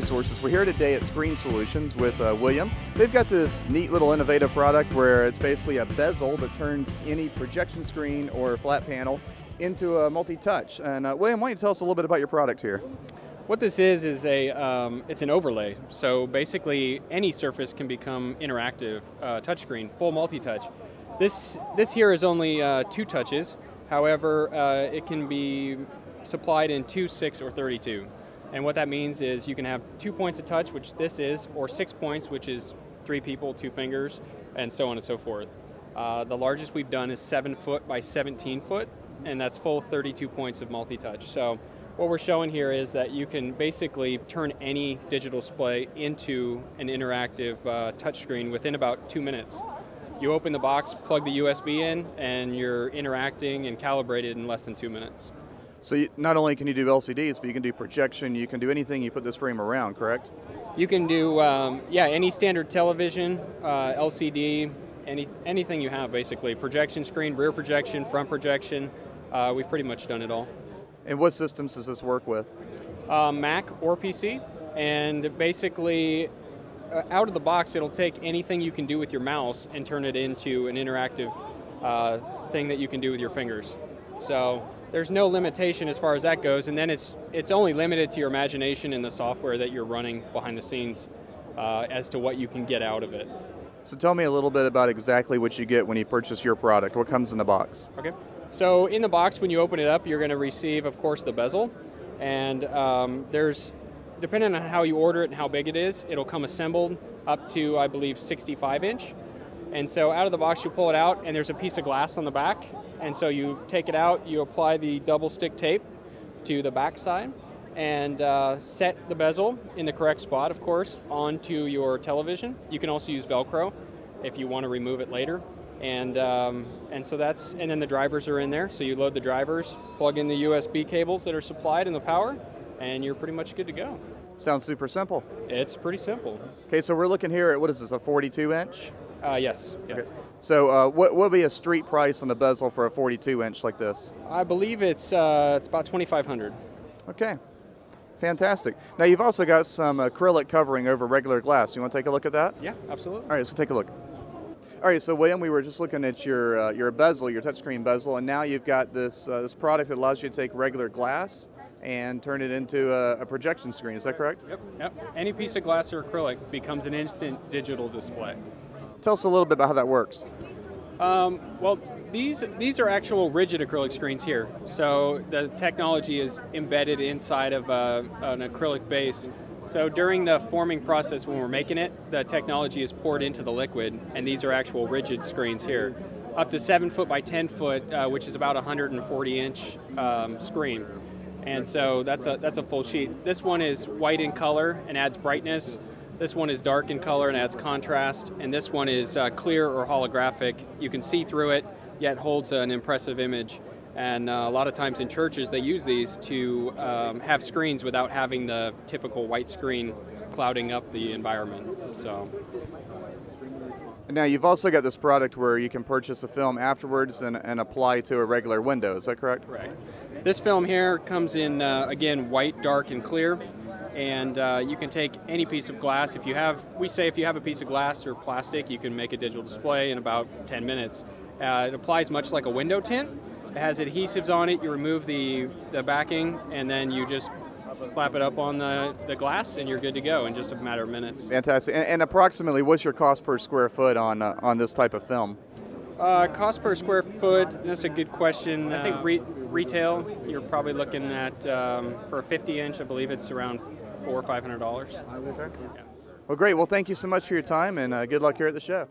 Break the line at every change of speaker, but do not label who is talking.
Resources. We're here today at Screen Solutions with William. They've got this neat little innovative product where it's basically a bezel that turns any projection screen or flat panel into a multi-touch. And William, why don't you tell us a little bit about your product here?
What this is it's an overlay. So basically, any surface can become interactive, touchscreen, full multi-touch. This here is only 2 touches. However, it can be supplied in 2, 6, or 32. And what that means is you can have 2 points of touch, which this is, or 6 points, which is 3 people, 2 fingers, and so on and so forth. The largest we've done is 7 foot by 17 foot, and that's full 32 points of multi-touch. So what we're showing here is that you can basically turn any digital display into an interactive touchscreen within about 2 minutes. You open the box, plug the USB in, and you're interacting and calibrated in less than 2 minutes.
So not only can you do LCDs, but you can do projection, you can do anything you put this frame around, correct?
You can do, any standard television, LCD, anything you have basically. Projection screen, rear projection, front projection, we've pretty much done it all.
And what systems does this work with?
Mac or PC, and basically out of the box it'll take anything you can do with your mouse and turn it into an interactive thing that you can do with your fingers. So there's no limitation as far as that goes, and then it's only limited to your imagination and the software that you're running behind the scenes as to what you can get out of it.
So tell me a little bit about exactly what you get when you purchase your product. What comes in the box?
Okay. So in the box, when you open it up, you're going to receive, of course, the bezel, and there's, depending on how you order it and how big it is, it'll come assembled up to, I believe, 65 inch. And so out of the box, you pull it out, and there's a piece of glass on the back. And so you take it out, you apply the double stick tape to the back side, and set the bezel in the correct spot, of course, onto your television. You can also use Velcro if you want to remove it later. And so that's, and then the drivers are in there. So you load the drivers, plug in the USB cables that are supplied in the power, and you're pretty much good to go.
Sounds super simple.
It's pretty simple.
Okay, so we're looking here at, what is this, a 42 inch?
Yes.
Okay. So what would be a street price on the bezel for a 42 inch like this?
I believe it's about $2,500.
Okay, fantastic. Now you've also got some acrylic covering over regular glass. You want to take a look at that?
Yeah, absolutely.
All right, so take a look. All right, so William, we were just looking at your bezel, your touchscreen bezel, and now you've got this product that allows you to take regular glass and turn it into a projection screen. Is that correct?
Yep. Any piece of glass or acrylic becomes an instant digital display.
Tell us a little bit about how that works.
Well, these are actual rigid acrylic screens here. So the technology is embedded inside of an acrylic base. So during the forming process when we're making it, the technology is poured into the liquid, and these are actual rigid screens here. Up to 7 foot by 10 foot, which is about 140 inch screen. And so that's a full sheet. This one is white in color and adds brightness. This one is dark in color and adds contrast, and this one is clear or holographic. You can see through it, yet holds an impressive image. And a lot of times in churches, they use these to have screens without having the typical white screen clouding up the environment. So.
Now you've also got this product where you can purchase the film afterwards and apply to a regular window. Is that correct?
Correct. This film here comes in, again, white, dark, and clear. And you can take any piece of glass. We say if you have a piece of glass or plastic, you can make a digital display in about 10 minutes. It applies much like a window tint. It has adhesives on it. You remove the backing, and then you just slap it up on the glass, and you're good to go in just a matter of minutes.
Fantastic. And approximately, what's your cost per square foot on this type of film?
Cost per square foot, that's a good question. I think retail, you're probably looking at, for a 50 inch, I believe it's around $400 or $500.
Okay. Yeah. Well, great. Well, thank you so much for your time, and good luck here at the show.